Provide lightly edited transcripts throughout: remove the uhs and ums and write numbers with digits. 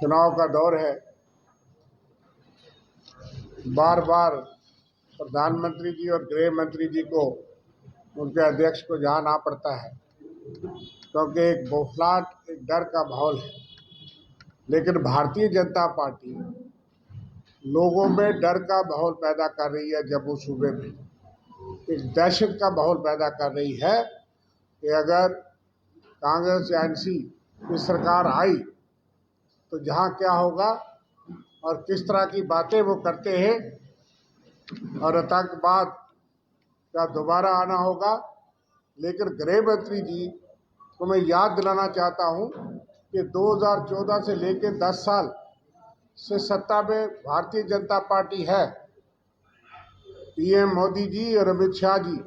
चुनाव का दौर है। बार बार प्रधानमंत्री जी और गृह मंत्री जी को, उनके अध्यक्ष को जाना पड़ता है, क्योंकि एक बौखलाहट, एक डर का माहौल है। लेकिन भारतीय जनता पार्टी लोगों में डर का माहौल पैदा कर रही है। जम्मू सूबे में एक दहशत का माहौल पैदा कर रही है कि अगर कांग्रेस या एनसी की सरकार आई तो जहां क्या होगा और किस तरह की बातें वो करते हैं, और आतंकवाद का दोबारा आना होगा। लेकिन गृह मंत्री जी को मैं याद दिलाना चाहता हूं कि 2014 से लेकर 10 साल से सत्ता में भारतीय जनता पार्टी है। पीएम मोदी जी और अमित शाह जी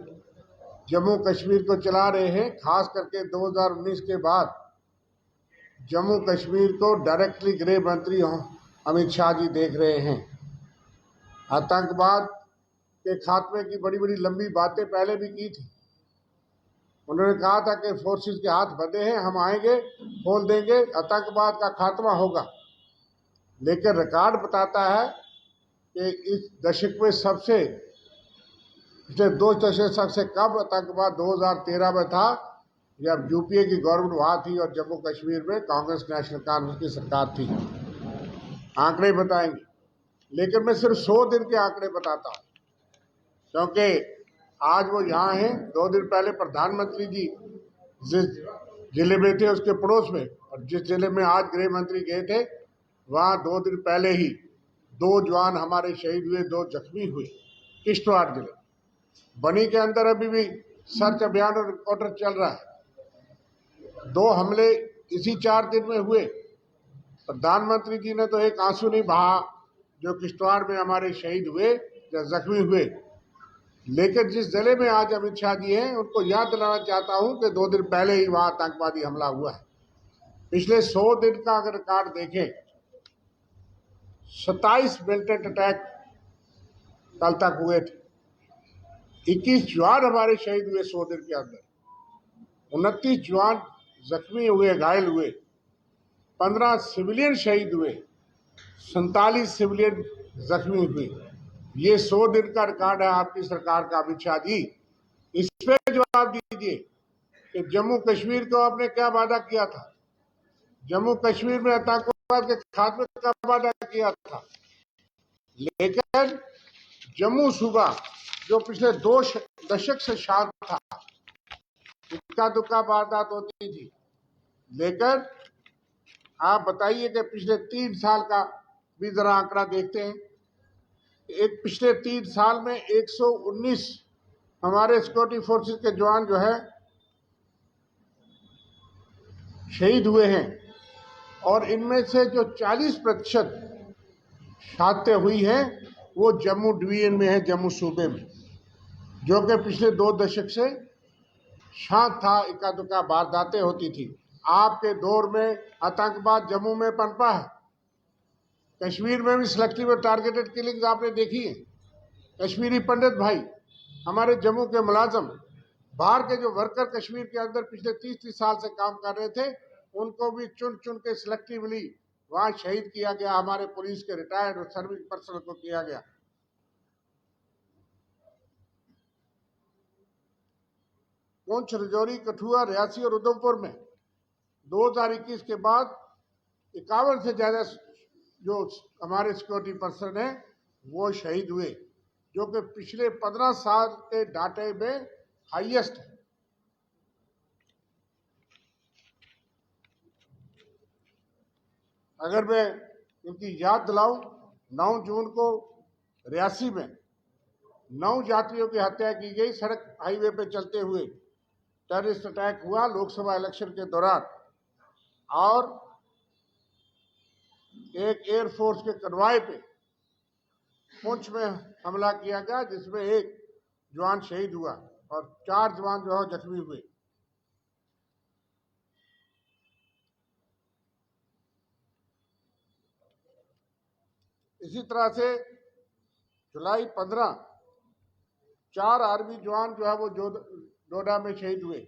जम्मू कश्मीर को चला रहे हैं। खास करके 2019 के बाद जम्मू कश्मीर को डायरेक्टली गृह मंत्री अमित शाह जी देख रहे हैं। आतंकवाद के खात्मे की बड़ी बड़ी लंबी बातें पहले भी की थी। उन्होंने कहा था कि फोर्सेस के हाथ बंधे हैं, हम आएंगे, खोल देंगे, आतंकवाद का खात्मा होगा। लेकिन रिकॉर्ड बताता है कि इस दशक में पिछले 2 दशक सबसे कम आतंकवाद 2013 में था, जब यूपीए की गवर्नमेंट वहाँ थी और जम्मू कश्मीर में कांग्रेस नेशनल कांग्रेस की सरकार थी। आंकड़े बताएंगे, लेकिन मैं सिर्फ 100 दिन के आंकड़े बताता हूँ, क्योंकि आज वो यहाँ हैं। 2 दिन पहले प्रधानमंत्री जी जिस जिले में थे उसके पड़ोस में, और जिस जिले में आज गृह मंत्री गए थे वहाँ 2 दिन पहले ही 2 जवान हमारे शहीद हुए, 2 जख्मी हुए। किश्तवाड़ जिले बनी के अंदर अभी भी सर्च अभियान और रिपोर्टर चल रहा है। 2 हमले इसी 4 दिन में हुए। प्रधानमंत्री जी ने तो एक आंसू नहीं बहा जो किश्तवाड़ में हमारे शहीद हुए या जख्मी हुए। लेकिन जिस जिले में आज अमित शाह जी हैं, उनको याद दिलाना चाहता हूं कि 2 दिन पहले ही वहां आतंकवादी हमला हुआ है। पिछले 100 दिन का अगर रिकॉर्ड देखें, 27 मिलिटेंट अटैक कल तक हुए थे। 21 जवान हमारे शहीद हुए 100 दिन के अंदर, 29 जवान जख्मी हुए, घायल हुए, 15 सिविलियन शहीद हुए, 47 सिविलियन जख्मी हुए। ये 100 दिन का रिकॉर्ड है आपकी सरकार का। अमित शाह जी, इस पे जवाब दीजिए कि जम्मू कश्मीर को आपने क्या वादा किया था, जम्मू कश्मीर में आतंकवाद के खात्मे का वादा किया था। लेकिन जम्मू सूबा जो पिछले 2 दशक से शांत था, इक्का दुक्का वारदात होती थी। लेकिन आप बताइए कि पिछले 3 साल का भी जरा आंकड़ा देखते हैं। एक पिछले 3 साल में 119 हमारे सिक्योरिटी फोर्सेस के जवान जो है शहीद हुए हैं, और इनमें से जो 40% शहादतें हुई हैं वो जम्मू डिवीजन में है, जम्मू सूबे में, जो कि पिछले 2 दशक से शांत था, इक्का दुक्का वारदातें होती थी। आपके दौर में आतंकवाद जम्मू में पनपा है। कश्मीर में भी सिलेक्टिव और टारगेटेड किलिंग्स आपने देखी है। कश्मीरी पंडित भाई, हमारे जम्मू के मुलाजम, बाहर के जो वर्कर कश्मीर के अंदर पिछले 30 साल से काम कर रहे थे, उनको भी चुन चुन के सिलेक्टिवली वहां शहीद किया गया। हमारे पुलिस के रिटायर्ड और सर्विस पर्सनल को किया गया। पुंछ, राजौरी, कठुआ, रियासी और उधमपुर में 2021 के बाद 51 से ज्यादा जो हमारे सिक्योरिटी पर्सन हैं वो शहीद हुए, जो कि पिछले 15 साल के डाटे में हाईएस्ट है। अगर मैं इनकी याद दिलाऊं, 9 जून को रियासी में 9 यात्रियों की हत्या की गई। सड़क हाईवे पे चलते हुए टेररिस्ट अटैक हुआ लोकसभा इलेक्शन के दौरान, और एक एयरफोर्स के कन्वॉय पे पुंछ में हमला किया गया, जिसमें 1 जवान शहीद हुआ और 4 जवान जो है जख्मी हुए। इसी तरह से जुलाई 15 4 आर्मी जवान जो है वो डोडा में शहीद हुए।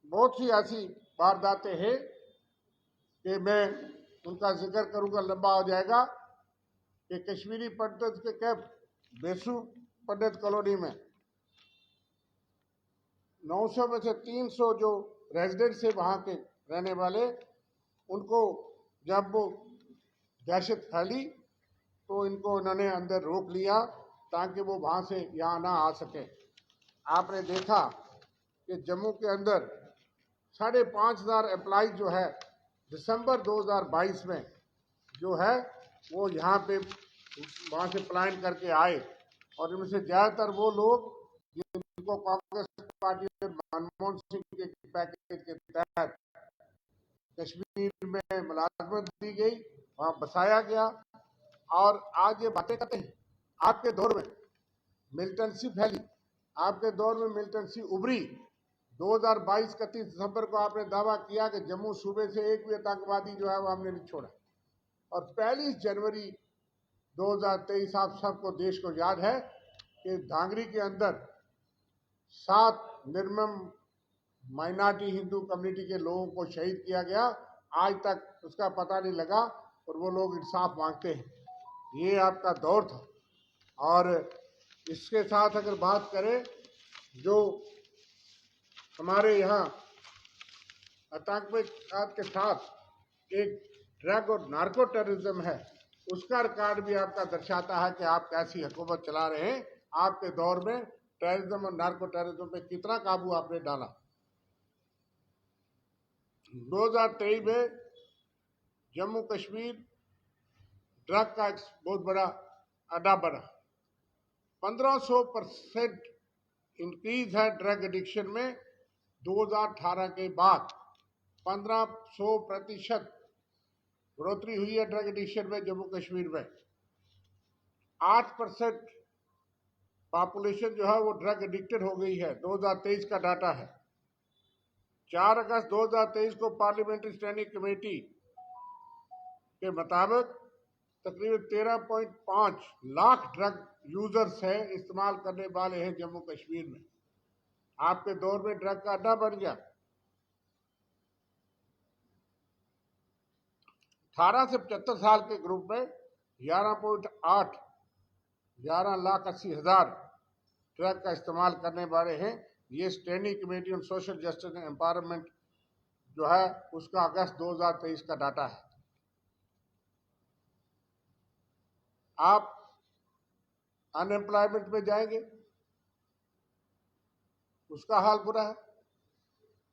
बहुत सी ऐसी वारदातें हैं कि मैं उनका जिक्र करूंगा, लंबा हो जाएगा, कि कश्मीरी पंडित के कैंप बेसू पंडित कॉलोनी में 900 में से 300 जो रेजिडेंट्स है वहाँ के रहने वाले, उनको जब वो दहशत फैली तो इनको इन्होंने अंदर रोक लिया ताकि वो वहाँ से यहाँ ना आ सके। आपने देखा कि जम्मू के अंदर 5,500 एम्प्लॉइज जो है दिसंबर 2022 में जो है वो यहाँ पे वहाँ से पलायन करके आए, और इनमें से ज़्यादातर वो लोग जिनको कांग्रेस पार्टी ने मनमोहन सिंह के पैकेज के तहत कश्मीर में मुलाजमत दी गई, वहाँ बसाया गया। और आज ये बातें करते हैं, आपके दौर में मिलिटेंसी फैली, आपके दौर में मिलिटेंसी उभरी। 2022 31 दिसंबर को आपने दावा किया कि जम्मू सूबे से एक भी आतंकवादी जो है वो हमने नहीं छोड़ा, और 25 जनवरी 2023 आप सबको देश को याद है कि धांगरी के अंदर 7 निर्मम माइनॉरिटी हिंदू कम्युनिटी के लोगों को शहीद किया गया। आज तक उसका पता नहीं लगा और वो लोग इंसाफ मांगते हैं। ये आपका दौर था। और इसके साथ अगर बात करें, जो हमारे यहाँ आतंकवाद के साथ एक ड्रग और नार्को टेररिज्म है, उसका रिकॉर्ड भी आपका दर्शाता है कि आप कैसी हुकूमत चला रहे हैं। आपके दौर में टेररिज्म और नार्को टेररिज्म पे कितना काबू आपने डाला। 2023 में जम्मू कश्मीर ड्रग का एक बहुत बड़ा अड्डा बना। 1500% इंक्रीज है ड्रग एडिक्शन में। 2018 के बाद 1500% बढ़ोतरी हुई है ड्रग एडिक्शन में जम्मू कश्मीर में। 8% पॉपुलेशन जो है वो ड्रग एडिक्टेड हो गई है, 2023 का डाटा है। 4 अगस्त 2023 को पार्लियामेंट्री स्टैंडिंग कमेटी के मुताबिक तकरीबन 13.5 लाख ड्रग यूजर्स हैं, इस्तेमाल करने वाले हैं जम्मू कश्मीर में। आपके दौर में ड्रग का अड्डा बन गया। 18 से 75 साल के ग्रुप में 11,80,000 ड्रग का इस्तेमाल करने वाले हैं। ये standing committee on social justice and empowerment जो है उसका अगस्त 2023 का डाटा है। आप अनएम्प्लॉयमेंट में जाएंगे, उसका हाल बुरा है।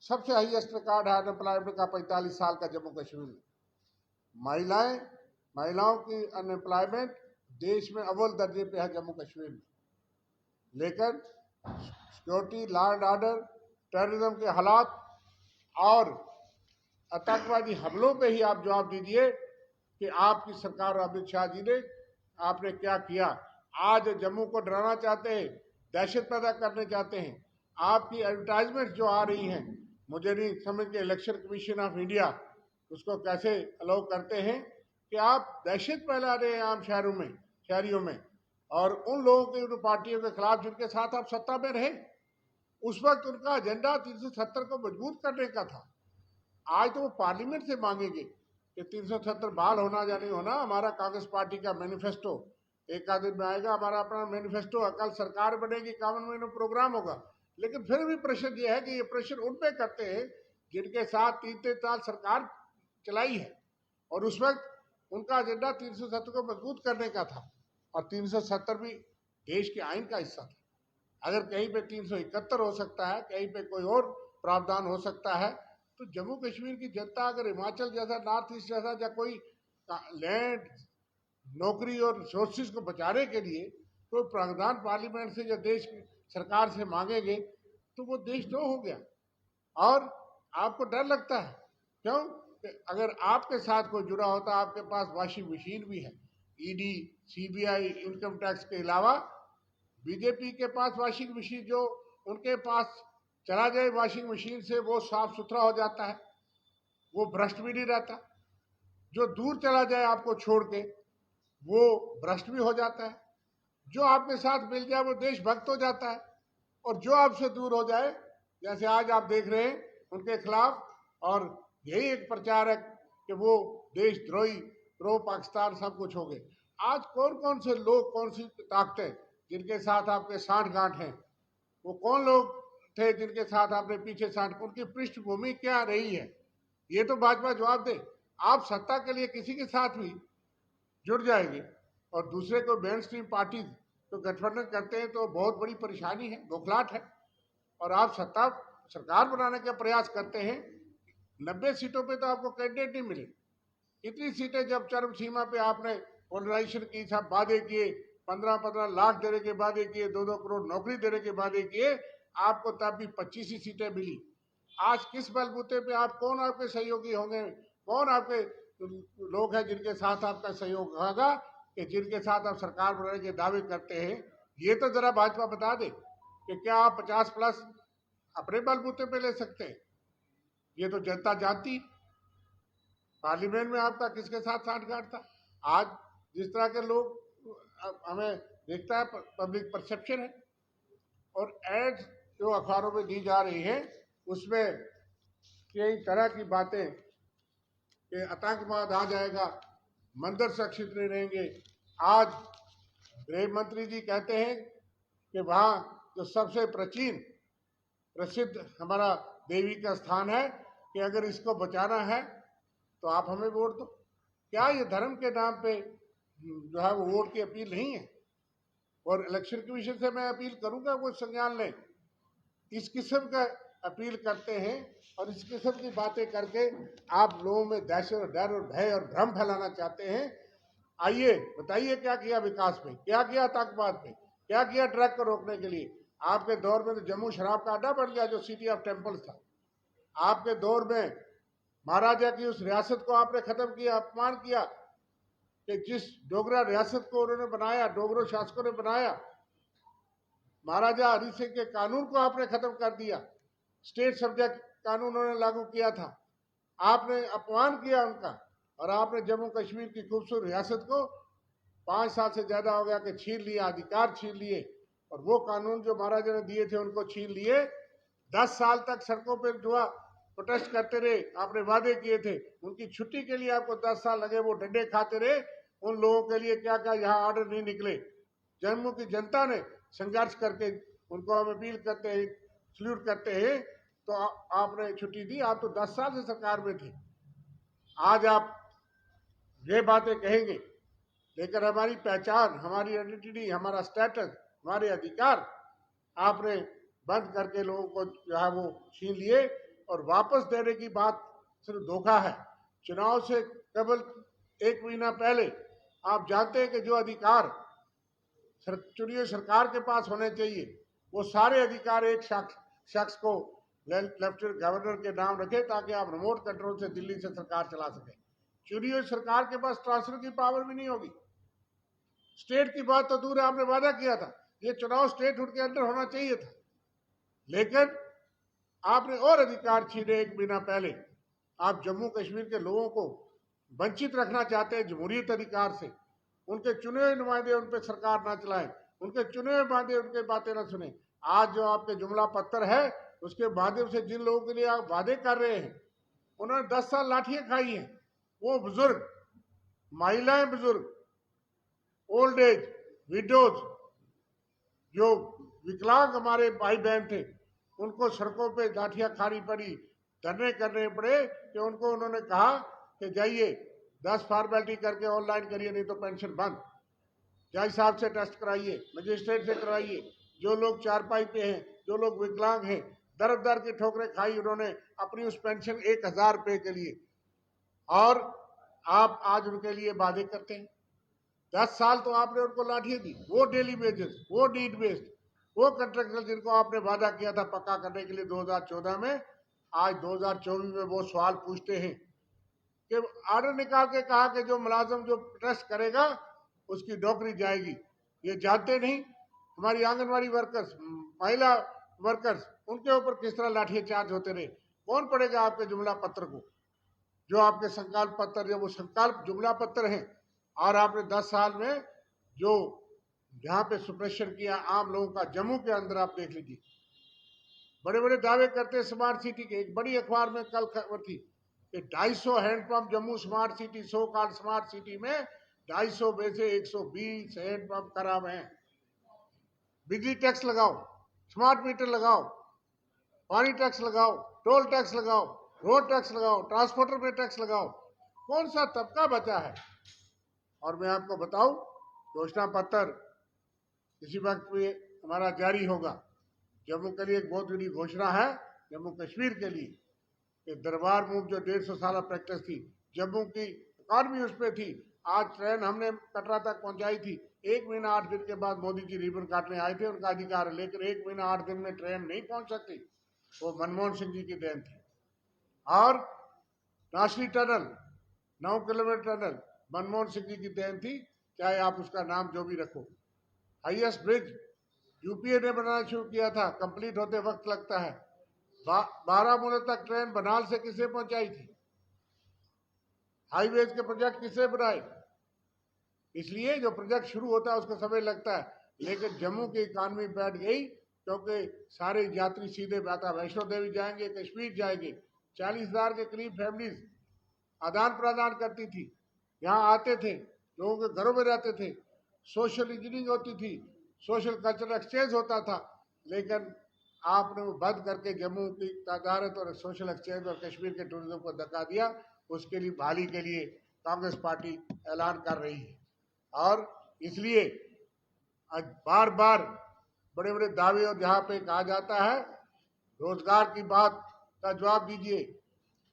सबसे हाईएस्ट रिकॉर्ड है अनएम्प्लॉयमेंट का 45 साल का जम्मू कश्मीर में। महिलाओं की अनएम्प्लॉयमेंट देश में अव्वल दर्जे पे है जम्मू कश्मीर में। लेकिन security, law and order, terrorism के हालात और आतंकवादी हमलों पे ही आप जवाब दीजिए कि आपकी सरकार अमित शाह जी ने आपने क्या किया। आज जम्मू को डराना चाहते हैं, दहशत पैदा करने चाहते हैं। आपकी एडवर्टाइजमेंट जो आ रही हैं, मुझे नहीं समझ के इलेक्शन कमीशन ऑफ इंडिया उसको कैसे अलाउ करते हैं कि आप दहशत फैला रहे हैं आम शहरियों में, और उन लोगों की, उन पार्टियों के खिलाफ जिनके साथ आप सत्ता में रहे। उस वक्त उनका एजेंडा 370 को मजबूत करने का था। आज तो वो पार्लियामेंट से मांगेंगे कि 370 बहाल होना या नहीं होना। हमारा कांग्रेस पार्टी का मैनिफेस्टो एक आध दिन में आएगा, हमारा अपना मैनिफेस्टो, कल सरकार बनेगी, कामन मैन प्रोग्राम होगा। लेकिन फिर भी प्रेशर ये है कि ये प्रेशर उन पे करते हैं जिनके साथ 3-3 साल सरकार चलाई है, और उस वक्त उनका एजेंडा 370 को मजबूत करने का था, और 370 भी देश के आइन का हिस्सा था। अगर कहीं पे 371 हो सकता है, कहीं पे कोई और प्रावधान हो सकता है, तो जम्मू कश्मीर की जनता अगर हिमाचल जैसा, नॉर्थ ईस्ट जैसा या कोई लैंड, नौकरी और रिसोर्सेज को बचाने के लिए कोई प्रावधान पार्लियामेंट से या देश की सरकार से मांगेंगे तो वो देश नो हो गया। और आपको डर लगता है, क्यों? अगर आपके साथ कोई जुड़ा होता, आपके पास वॉशिंग मशीन भी है, ईडी, सीबीआई, इनकम टैक्स के अलावा बीजेपी के पास वॉशिंग मशीन, जो उनके पास चला जाए वॉशिंग मशीन से वो साफ सुथरा हो जाता है, वो भ्रष्ट भी नहीं रहता। जो दूर चला जाए आपको छोड़ के वो भ्रष्ट भी हो जाता है। जो आपके साथ मिल जाए वो देशभक्त हो जाता है, और जो आपसे दूर हो जाए, जैसे आज आप देख रहे हैं उनके खिलाफ, और यही एक प्रचार है कि वो देशद्रोही, प्रो पाकिस्तान सब कुछ हो गए। आज कौन कौन से लोग, कौन सी ताकतें जिनके साथ आपके साठगांठ हैं, वो कौन लोग थे जिनके साथ आपने पीछे साठ, उनकी पृष्ठभूमि क्या रही है, ये तो भाजपा जवाब दे। आप सत्ता के लिए किसी के साथ भी जुड़ जाएंगे और दूसरे को मेन स्ट्रीम पार्टी तो गठबंधन करते हैं तो बहुत बड़ी परेशानी है, बौखलाहट है। और आप सत्ता सरकार बनाने का प्रयास करते हैं, 90 सीटों पे तो आपको कैंडिडेट नहीं मिले। इतनी सीटें जब चरम सीमा पे आपने पोलराइजेशन की, सब वादे किए, 15-15 लाख देने के वादे किए, 2-2 करोड़ नौकरी देने के वादे किए, आपको तब भी 25 ही सीटें मिली। आज किस बलबूते पे आप, कौन आपके सहयोगी होंगे, कौन आपके लोग हैं जिनके साथ आपका सहयोग होगा, कि जिनके साथ आप सरकार बनाने के दावे करते हैं? ये तो जरा भाजपा बता दे कि क्या आप 50+ अपने बलबूते पे ले सकते हैं? ये तो जनता जानती। पार्लियामेंट में आपका किसके साथ साठगांठ था? आज जिस तरह के लोग हमें देखता है, पब्लिक परसेप्शन है, और एड्स जो अखबारों में दी जा रही है उसमें कई तरह की बातें कि आतंकवाद आ जाएगा, मंदिर सुरक्षित नहीं रहेंगे। आज गृह मंत्री जी कहते हैं कि वहाँ जो सबसे प्राचीन प्रसिद्ध हमारा देवी का स्थान है, कि अगर इसको बचाना है तो आप हमें वोट दो। क्या ये धर्म के नाम पे जो है वो वोट की अपील नहीं है? और इलेक्शन कमीशन से मैं अपील करूंगा वो संज्ञान लें। इस किस्म का अपील करते हैं और इस किस्म की बातें करके आप लोगों में दहशत और डर और भय और भ्रम फैलाना चाहते हैं। आइए बताइए क्या किया विकास पे, क्या किया आतंकवाद पे, क्या किया ड्रग को रोकने के लिए? आपके दौर में तो जम्मू शराब का अड्डा बन गया जो सिटी ऑफ टेम्पल्स था। आपके दौर में महाराजा की उस रियासत को आपने खत्म किया, अपमान किया, कि जिस डोगरा रियासत को उन्होंने बनाया, डोगरो शासकों ने बनाया, महाराजा हरि सिंह के कानून को आपने खत्म कर दिया। स्टेट सब्जेक्ट कानून उन्होंने लागू किया था, आपने अपमान किया उनका, और आपने जम्मू कश्मीर की खूबसूरत रियासत को 5 साल से ज्यादा हो गया कि छीन लिया, अधिकार छीन लिए, और वो कानून जो महाराजा ने दिए थे उनको छीन लिए। 10 साल तक सड़कों पर जो प्रोटेस्ट करते रहे, आपने वादे किए थे, उनकी छुट्टी के लिए आपको 10 साल लगे, वो डंडे खाते रहे। उन लोगों के लिए क्या क्या यहाँ ऑर्डर नहीं निकले। जम्मू की जनता ने संघर्ष करके, उनको हम अपील करते हैं, सल्यूट करते हैं, तो आपने छुट्टी दी। आप तो 10 साल से सरकार में थे। आज आप ये बातें कहेंगे, लेकिन हमारी पहचान, हमारी आइडेंटिटी, हमारा स्टेटस, हमारे अधिकार आपने बंद करके लोगों को जो है वो छीन लिए। और वापस देने की बात सिर्फ धोखा है। चुनाव से केवल 1 महीना पहले आप जानते हैं कि जो अधिकार चुनी हुई सरकार के पास होने चाहिए, वो सारे अधिकार एक शख्स को लेफ्टिनेंट गवर्नर के नाम रखे, ताकि आप रिमोट कंट्रोल से दिल्ली से सरकार चला सके। चुनी हुई सरकार के पास ट्रांसफर की पावर भी नहीं होगी। स्टेट की बात तो दूर है, आपने वादा किया था ये चुनाव स्टेटहुड के अंदर होना चाहिए था, लेकिन आपने और अधिकार छीने 1 महीना पहले। आप जम्मू कश्मीर के लोगों को वंचित रखना चाहते हैं जमहूरियत अधिकार से। उनके चुने हुए नुमाइंदे उन पर सरकार ना चलाएं, उनके चुने हुए नुमाइंदे उनके बातें ना सुने। आज जो आपके जुमला पत्र है, उसके माध्यम से जिन लोगों के लिए आप वादे कर रहे हैं, उन्होंने 10 साल लाठियां खाई हैं। वो बुजुर्ग, महिलाएं बुजुर्ग, ओल्ड एज, विडोज, जो विकलांग हमारे भाई बहन थे, उनको सड़कों पे लाठियां खानी पड़ी, धरने करने पड़े, कि उनको उन्होंने कहा कि जाइए 10 फॉर्मेलिटी करके ऑनलाइन करिए, नहीं तो पेंशन बंद। जज साहब से टेस्ट कराइए, मजिस्ट्रेट से कराइए। जो लोग चारपाई पे हैं, जो लोग विकलांग हैं, दर दर की ठोकरें खाई उन्होंने अपनी उस पेंशन 1000 रुपये के लिए, और आप आज उनके लिए वादे करते हैं। 10 साल तो आपने उनको लाठियां दी, वो डेली वेजेस, वो नीड बेस्ड, वो कंट्रेक्चुअल जिनको आपने वादा किया था पक्का करने के लिए 2014 में, आज 2024 में वो सवाल पूछते हैं कि ऑर्डर निकाल के कहा कि जो मुलाजम जो प्रोटेस्ट करेगा उसकी नौकरी जाएगी। ये जानते नहीं हमारी आंगनवाड़ी वर्कर्स, महिला वर्कर्स, उनके ऊपर किस तरह लाठीचार्ज होते रहे। कौन पढ़ेगा आपके जुमला पत्र को, जो आपके संकल्प पत्र, जो वो संकल्प जुमला पत्र हैं, और आपने 10 साल में जो जहां पे सुप्रेशन किया आम लोगों का, जम्मू के अंदर आप देख लीजिए। बड़े बड़े दावे करते हैं स्मार्ट सिटी के। एक बड़ी अखबार में कल खबर थी कि 250 hand pump Jammu smart city, so called smart city में 250 में से 120 हैंडपंप खराब हैं। बिजली टैक्स लगाओ, स्मार्ट मीटर लगाओ, पानी टैक्स लगाओ, टोल टैक्स लगाओ, रोड टैक्स लगाओ, ट्रांसपोर्टर पे टैक्स लगाओ, कौन सा तबका बचा है? और मैं आपको बताऊं, घोषणा पत्र इसी वक्त में हमारा जारी होगा। जम्मू के लिए एक बहुत बड़ी घोषणा है, जम्मू कश्मीर के लिए, कि दरबार मूव जो 150 साल प्रैक्टिस थी, जम्मू की इकॉनमी उस पर थी। आज ट्रेन हमने कटरा तक पहुंचाई थी, 1 महीना 8 दिन के बाद मोदी जी रिबन काटने आए थे, उनका अधिकार है, लेकिन 1 महीना 8 दिन में ट्रेन नहीं पहुंच सकती, वो मनमोहन सिंह जी की देन थी। और Nashri tunnel, 9 kilometre tunnel Manmohan Singh ji की देन थी, चाहे आप उसका नाम जो भी रखो। हाईएस्ट ब्रिज यूपीए ने बनाना शुरू किया था, कंप्लीट होते वक्त लगता है। 12 तक ट्रेन बनाल से किसे पहुंचाई थी? हाईवेज के प्रोजेक्ट किसे बनाए? इसलिए जो प्रोजेक्ट शुरू होता है उसको समय लगता है, लेकिन जम्मू की इकॉनमी बैठ गई, क्योंकि सारे यात्री सीधे माता वैष्णो देवी जाएंगे, कश्मीर जाएंगे। 40,000 के करीब फैमिलीज आदान प्रदान करती थी, यहाँ आते थे, लोगों के घरों में रहते थे, सोशल इंजीनियरिंग होती थी, सोशल कल्चरल एक्सचेंज होता था। लेकिन आपने वो बंद करके जम्मू की तजारत और सोशल एक्सचेंज और कश्मीर के टूरिज्म को धक्का दिया। उसके लिए बहाली के लिए कांग्रेस पार्टी ऐलान कर रही है, और इसलिए आज बार बार बड़े बड़े दावे, और जहाँ पे कहा जाता है रोजगार की बात का जवाब दीजिए,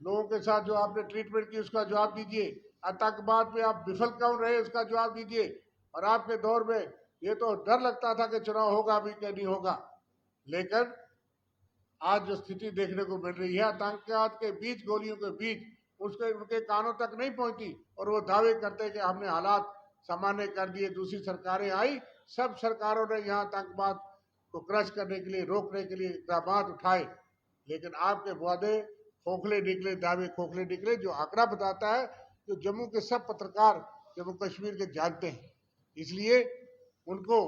लोगों के साथ जो आपने ट्रीटमेंट की उसका जवाब दीजिए, आतंकवाद में आप विफल क्यों रहे उसका जवाब दीजिए। और आपके दौर में ये तो डर लगता था कि चुनाव होगा भी कि नहीं होगा, लेकिन आज जो स्थिति देखने को मिल रही है, आतंकवाद के बीच, गोलियों के बीच, उसके उनके कानों तक नहीं पहुंची, और वो दावे करते कि हमने हालात सामान्य कर दिए, दूसरी सरकारें आई, सब सरकारों ने यहाँ आतंकवाद को क्रश करने के लिए, रोकने के लिए इकदाम उठाए, लेकिन आपके वादे खोखले निकले, दावे खोखले निकले। जो आंकड़ा बताता है, जो जम्मू के सब पत्रकार जम्मू कश्मीर के जानते हैं, इसलिए उनको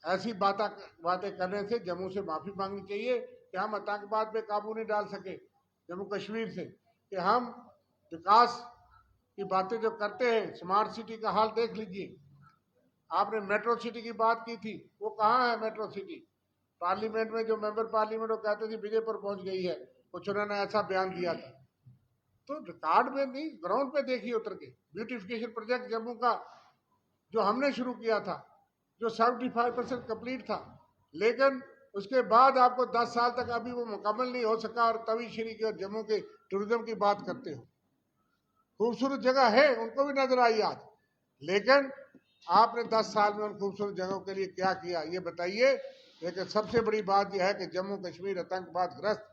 ऐसी बातें करने से जम्मू से माफी मांगनी चाहिए कि हम आतंकवाद पे काबू नहीं डाल सके जम्मू कश्मीर से, कि हम विकास की बातें जो करते हैं, स्मार्ट सिटी का हाल देख लीजिए। आपने मेट्रो सिटी की बात की थी, वो कहाँ है मेट्रो सिटी? पार्लियामेंट में जो मेंबर पार्लियामेंट वो कहते थे विजयपुर पहुंच गई है, कुछ उन्होंने ऐसा बयान दिया था। तो रिकॉर्ड में नहीं, ग्राउंड पे देखिए उतर के। ब्यूटिफिकेशन प्रोजेक्ट जम्मू का जो हमने शुरू किया था, जो 75% कंप्लीट था, लेकिन उसके बाद आपको 10 साल तक अभी वो मुकम्मल नहीं हो सका, और तवी श्री की और जम्मू के टूरिज्म की बात करते हो। खूबसूरत जगह है, उनको भी नजर आई आज, लेकिन आपने 10 साल में उन खूबसूरत जगहों के लिए क्या किया ये बताइए। लेकिन सबसे बड़ी बात यह है कि जम्मू कश्मीर आतंकवाद ग्रस्त,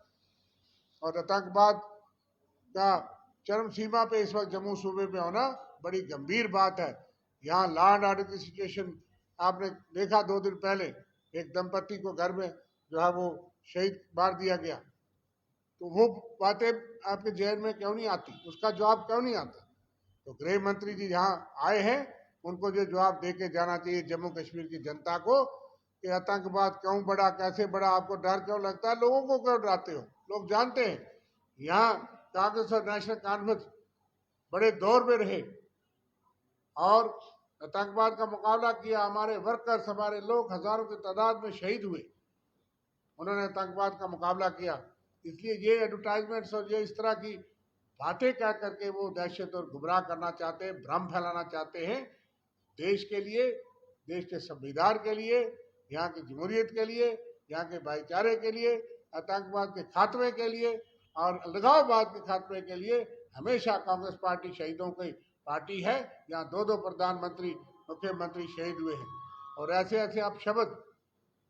और आतंकवाद का चरम सीमा पे इस वक्त जम्मू सूबे में होना बड़ी गंभीर बात है। यहाँ लॉ एंड ऑर्डर की सिचुएशन आपने देखा, 2 दिन पहले एक दंपति को घर में जो है वो शहीद मार दिया गया, तो वो बातें आपके जहन में क्यों नहीं आती, उसका जवाब क्यों नहीं आता? तो गृह मंत्री जी यहाँ आए हैं, उनको जो जवाब दे के जाना चाहिए जम्मू कश्मीर की जनता को, कि आतंकवाद क्यों बढ़ा, कैसे बढ़ा, आपको डर क्यों लगता है, लोगों को क्यों डराते हो? लोग जानते हैं यहाँ कांग्रेस और नेशनल कॉन्फ्रेंस बड़े दौर में रहे और आतंकवाद का मुकाबला किया। हमारे वर्कर्स, हमारे लोग हजारों की तादाद में शहीद हुए, उन्होंने आतंकवाद का मुकाबला किया। इसलिए ये एडवर्टाइजमेंट्स और ये इस तरह की बातें कह करके वो दहशत और गुमराह करना चाहते हैं, भ्रम फैलाना चाहते हैं। देश के लिए, देश के संविधान के लिए, यहाँ की जमहूरियत के लिए, यहाँ के भाईचारे के लिए, आतंकवाद के खात्मे के लिए और अलगाववाद के खात्मे के लिए हमेशा कांग्रेस पार्टी शहीदों की पार्टी है। यहाँ 2 प्रधानमंत्री, मुख्यमंत्री शहीद हुए हैं, और ऐसे ऐसे आप शब्द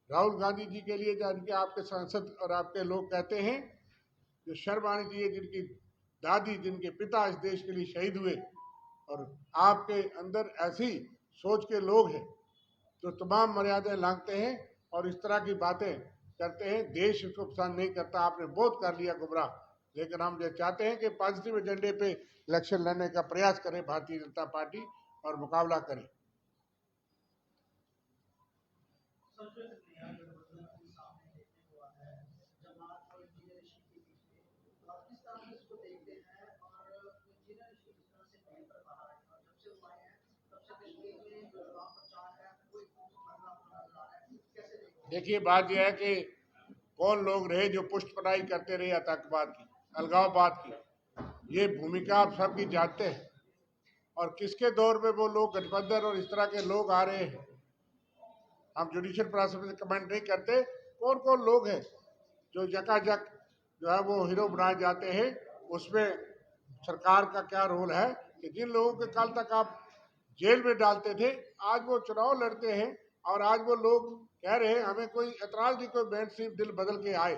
राहुल गांधी जी के लिए, जिनके आपके सांसद और आपके लोग कहते हैं, जो शर्म आनी चाहिए, जिनकी दादी, जिनके पिता इस देश के लिए शहीद हुए, और आपके अंदर ऐसी सोच के लोग हैं जो तमाम मर्यादाएं लांघते हैं और इस तरह की बातें करते हैं। देश इसको पसंद नहीं करता, आपने बहुत कर लिया गुमराह, लेकिन हम ये चाहते हैं कि पॉजिटिव एजेंडे पे इलेक्शन लड़ने का प्रयास करें भारतीय जनता पार्टी और मुकाबला करें। देखिए, बात यह है कि कौन लोग रहे जो पुष्टपनाही करते रहे आतंकवाद की, अलगाववाद की। ये भूमिका आप सबकी जानते हैं। और किसके दौर में वो लोग गठबंधन और इस तरह के लोग आ रहे हैं, हम जुडिशियल प्रोसेस में कमेंट नहीं करते। कौन कौन लोग हैं जो जकाजक जो है वो हीरो बनाए जाते हैं, उसमें सरकार का क्या रोल है कि जिन लोगों के कल तक आप जेल में डालते थे, आज वो चुनाव लड़ते हैं और आज वो लोग कह रहे हैं हमें कोई एतराज नहीं, कोई मेन स्ट्रीम दिल बदल के आए।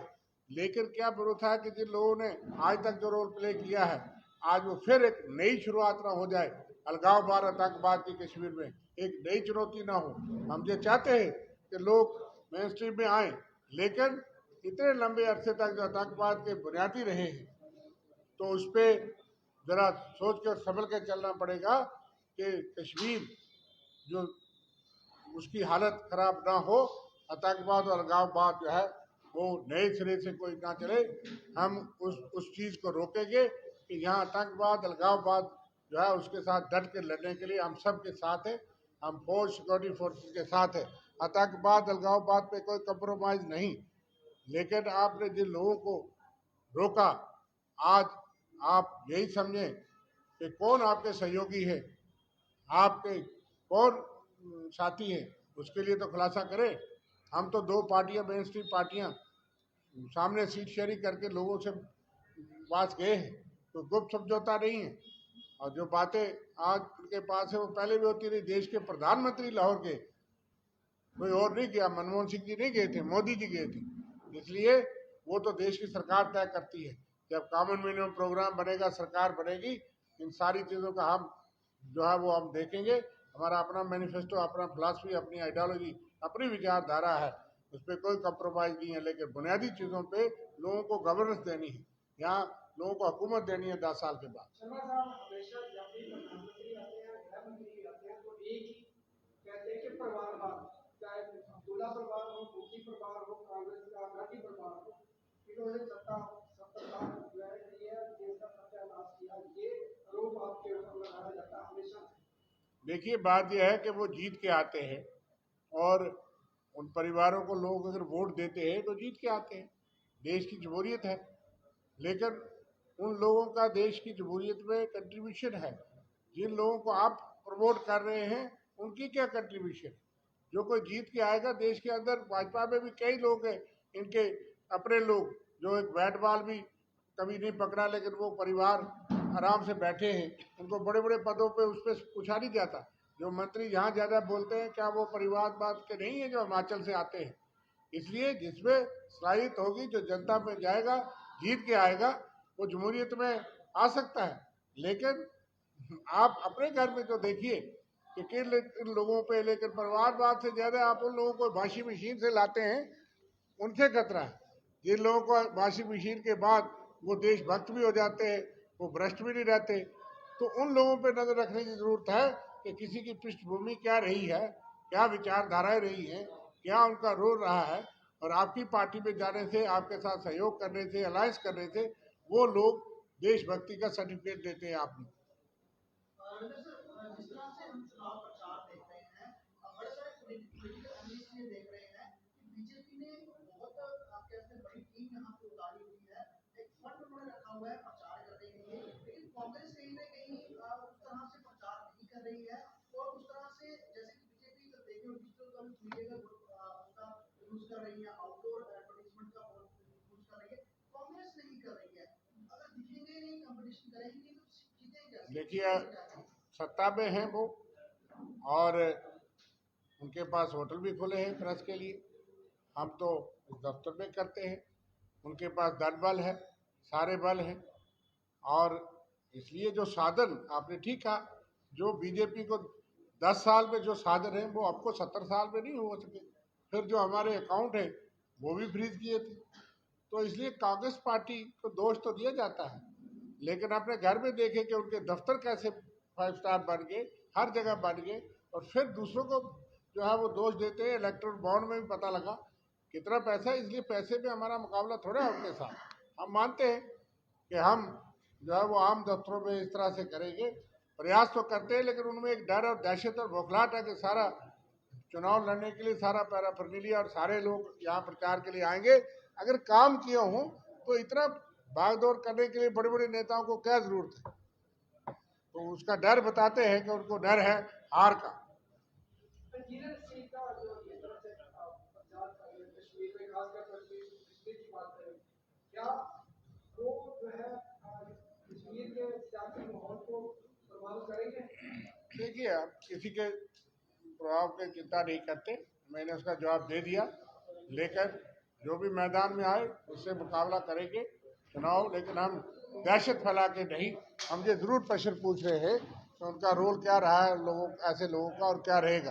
लेकिन क्या भरोसा है कि जिन लोगों ने आज तक जो रोल प्ले किया है, आज वो फिर एक नई शुरुआत ना हो जाए, अलगाववाद आतंकवाद की कश्मीर में एक नई चुनौती ना हो। हम ये चाहते हैं कि लोग मेन स्ट्रीम में आए, लेकिन इतने लंबे अरसे तक जो आतंकवाद के बुनियादी रहे हैं, तो उस पर जरा सोच कर संभल के चलना पड़ेगा कि कश्मीर जो उसकी हालत खराब ना हो, आतंकवाद और अलगाववाद जो है वो नए सिरे से कोई ना चले। हम उस चीज़ को रोकेंगे कि यहाँ आतंकवाद अलगाववाद जो है उसके साथ डट के लड़ने के लिए हम सब के साथ हैं। हम फौज सिक्योरिटी फोर्सेस के साथ हैं। आतंकवाद अलगाववाद पे कोई कंप्रोमाइज नहीं। लेकिन आपने जिन लोगों को रोका, आज आप यही समझें कि कौन आपके सहयोगी है, आपके कौन साथी हैं, उसके लिए तो खुलासा करें। हम तो दो पार्टियां, मेन स्ट्रीम पार्टियां, सामने सीट शेयरिंग करके लोगों से पास गए हैं, तो गुप्त समझौता नहीं है। और जो बातें आज उनके पास है वो पहले भी होती रही। देश के प्रधानमंत्री लाहौर गए, कोई और नहीं गया, मनमोहन सिंह जी नहीं गए थे, मोदी जी गए थे। इसलिए वो तो देश की सरकार तय करती है। जब कॉमन मिनिमम प्रोग्राम बनेगा, सरकार बनेगी, इन सारी चीज़ों का हम जो है वो हम देखेंगे। हमारा अपना मैनिफेस्टो, अपना फिलासफी, अपनी आइडियोलॉजी, अपनी विचारधारा है, उस पर कोई कंप्रोमाइज़ नहीं है। लेकिन बुनियादी चीज़ों पे लोगों को गवर्नेंस देनी है, यहाँ लोगों को हुकूमत देनी है 10 साल के बाद। देखिए, बात यह है कि वो जीत के आते हैं और उन परिवारों को लोग अगर वोट देते हैं तो जीत के आते हैं। देश की जमहूरियत है, लेकिन उन लोगों का देश की जमहूरियत में कंट्रीब्यूशन है। जिन लोगों को आप प्रमोट कर रहे हैं उनकी क्या कंट्रीब्यूशन? जो कोई जीत के आएगा देश के अंदर, भाजपा में भी कई लोग हैं इनके अपने लोग, जो एक बैट बॉल भी कभी नहीं पकड़ा, लेकिन वो परिवार आराम से बैठे हैं, उनको बड़े बड़े पदों पे उस पर पूछा नहीं जाता। जो मंत्री यहाँ ज़्यादा बोलते हैं, क्या वो परिवारवाद के नहीं है जो हिमाचल से आते हैं? इसलिए जिसमें सलाहियत होगी, जो जनता में जाएगा, जीत के आएगा, वो जमहूरियत में आ सकता है। लेकिन आप अपने घर में तो देखिए कि किन लोगों पे, लेकिन परिवारवाद से ज़्यादा आप उन लोगों को वॉशिंग मशीन से लाते हैं, उनसे खतरा है। जिन लोगों को वॉशिंग मशीन के बाद वो देशभक्त भी हो जाते हैं, वो भ्रष्ट भी नहीं रहते, तो उन लोगों पे नज़र रखने की ज़रूरत है कि किसी की पृष्ठभूमि क्या रही है, क्या विचारधाराएं रही हैं, क्या उनका रोल रहा है। और आपकी पार्टी में जाने से, आपके साथ सहयोग करने से, अलायंस करने से वो लोग देशभक्ति का सर्टिफिकेट देते हैं आपने। देखिए, सत्ता में हैं वो, और उनके पास होटल भी खुले हैं प्रेस के लिए। हम तो इस दफ्तर में करते हैं। उनके पास दल बल है, सारे बल हैं, और इसलिए जो साधन आपने ठीक कहा, जो बीजेपी को 10 साल में जो साधन है वो आपको 70 साल में नहीं हो सके। फिर जो हमारे अकाउंट है वो भी फ्रीज किए थे। तो इसलिए कांग्रेस पार्टी को दोष तो दिया जाता है, लेकिन अपने घर में देखें कि उनके दफ्तर कैसे 5 स्टार बन गए, हर जगह बन गए, और फिर दूसरों को जो है वो दोष देते हैं। इलेक्ट्रल बॉन्ड में भी पता लगा कितना पैसा है। इसलिए पैसे पे हमारा मुकाबला थोड़ा है उनके साथ। हम मानते हैं कि हम जो है वो आम दफ्तरों में इस तरह से करेंगे, प्रयास तो करते हैं, लेकिन उनमें एक डर और दहशत और बौखलाहट है कि सारा चुनाव लड़ने के लिए सारा पैराफर्नीलिया और सारे लोग यहाँ प्रचार के लिए आएंगे। अगर काम किए हों तो इतना भागदौड़ करने के लिए बड़े बड़े नेताओं को क्या जरूरत है? तो उसका डर बताते हैं कि उनको डर है हार का। देखिए, आप किसी के प्रभाव की चिंता नहीं करते, मैंने उसका जवाब दे दिया। लेकर जो भी मैदान में आए उससे मुकाबला करेंगे चुनाव, लेकिन हम दहशत फैला के नहीं। हम ये जरूर प्रश्न पूछ रहे हैं कि उनका रोल क्या रहा है लोगों, ऐसे लोगों का, और क्या रहेगा।